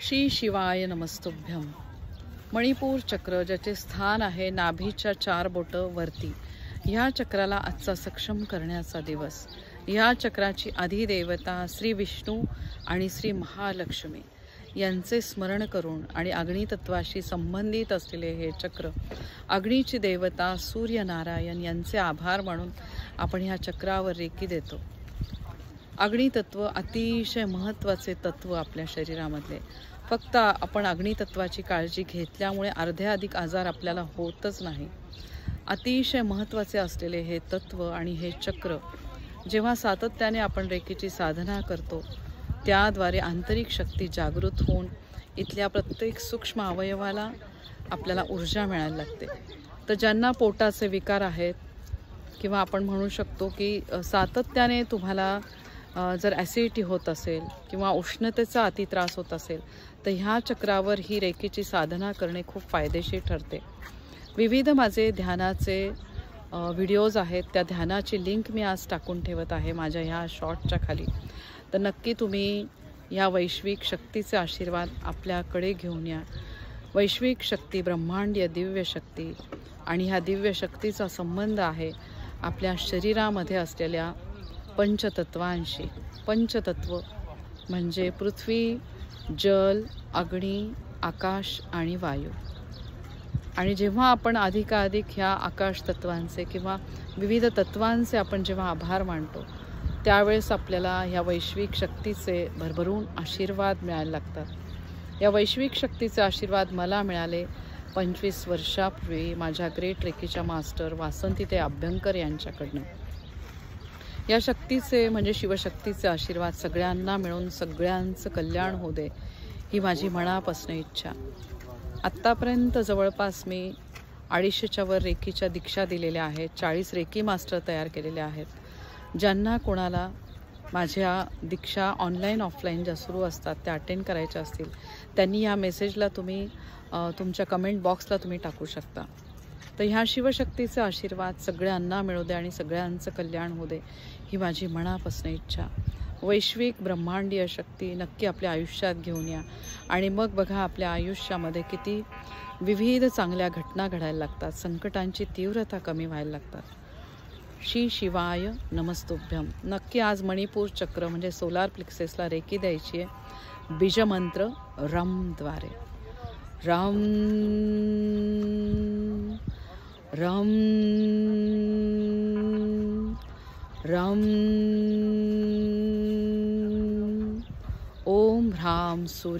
श्री शिवाय नमस्तुभ्यम। मणिपूर चक्र ज्याचे स्थान आहे नाभीच्या 4 बोट वरती, ह्या चक्राला आजचा सक्षम करण्याचा दिवस। ह्या चक्राची अधिदेवता श्री विष्णू आणि श्री महालक्ष्मी यांचे स्मरण करून आणि अग्नितत्वाशी संबंधित असलेले हे चक्र, अग्नीची देवता सूर्यनारायण यांचे आभार मानून आपण ह्या चक्रावर रेकी देतो। अग्नितत्व अतिशय महत्त्वाचे तत्व आपल्या शरीरामधले। फक्त आपण अग्नितत्वाची काळजी घेतल्यामुळे अर्ध्याधिक आजार आपल्याला होतच नाही। अतिशय महत्त्वाचे असलेले हे तत्व आणि हे चक्र जेव्हा सातत्याने आपण रेकीची साधना करतो, त्याद्वारे आंतरिक शक्ती जागृत होऊन इथल्या प्रत्येक सूक्ष्म अवयवाला आपल्याला ऊर्जा मिळायला लागते। तर ज्यांना पोटाचे विकार आहेत किंवा आपण म्हणू शकतो की सातत्याने तुम्हाला जर ॲसिडिटी होत असेल किंवा उष्णतेचा अति त्रास होत असेल, तर ह्या चक्रावर ही रेकीची साधना करणे खूप फायदेशीर ठरते। विविध माझे ध्यानाचे व्हिडिओज आहेत, त्या ध्यानाची लिंक मी आज टाकून ठेवत आहे माझ्या ह्या शॉर्टच्या खाली। तर नक्की तुम्ही या वैश्विक शक्तीचे आशीर्वाद आपल्याकडे घेऊन या। वैश्विक शक्ती, ब्रह्मांडीय दिव्य शक्ती, आणि ह्या दिव्य शक्तीचा संबंध आहे आपल्या शरीरामध्ये असलेल्या पंचतत्वांशी। पंचतत्व म्हणजे पृथ्वी, जल, अग्नी, आकाश आणि वायू। आणि जेव्हा आपण अधिकाधिक ह्या आकाश तत्वांचे किंवा विविध तत्वांचे आपण जेव्हा आभार मानतो, त्यावेळेस आपल्याला ह्या वैश्विक शक्तीचे भरभरून आशीर्वाद मिळायला लागतात। या वैश्विक शक्तीचे आशीर्वाद मला मिळाले 25 वर्षापूर्वी माझ्या ग्रेट रेकीच्या मास्टर वासंती अभ्यंकर यांच्याकडनं। या शक्तीचे म्हणजे शिवशक्तीचे आशीर्वाद सगळ्यांना मिळून सगळ्यांचं कल्याण होऊ दे, ही माझी मनापासून इच्छा। आत्तापर्यंत जवळपास मी 250च्या वर रेकीच्या दीक्षा दिलेल्या आहेत। 40 रेकी मास्टर तयार केलेले आहेत। ज्यांना कोणाला माझ्या दीक्षा ऑनलाईन ऑफलाईन ज्या सुरू असतात त्या अटेंड करायच्या असतील, त्यांनी या मेसेजला तुम्ही तुमच्या कमेंट बॉक्सला तुम्ही टाकू शकता। तर ह्या शिवशक्तीचा आशीर्वाद सगळ्यांना मिळू दे आणि सगळ्यांचं कल्याण होऊ दे, ही माझी मनापासून इच्छा। वैश्विक ब्रह्मांडीय शक्ती नक्की आपल्या आयुष्यात घेऊन या, आणि मग बघा आपल्या आयुष्यामध्ये किती विविध चांगल्या घटना घडायला लागतात, संकटांची तीव्रता कमी व्हायला लागतात। श्री शिवाय नमस्तुभ्यम। नक्की आज मणिपूर चक्र म्हणजे सोलार प्लेक्सेसला रेकी द्यायची आहे बीजमंत्र रमद्वारे। रम रम रम ओम ह्राम सूर्य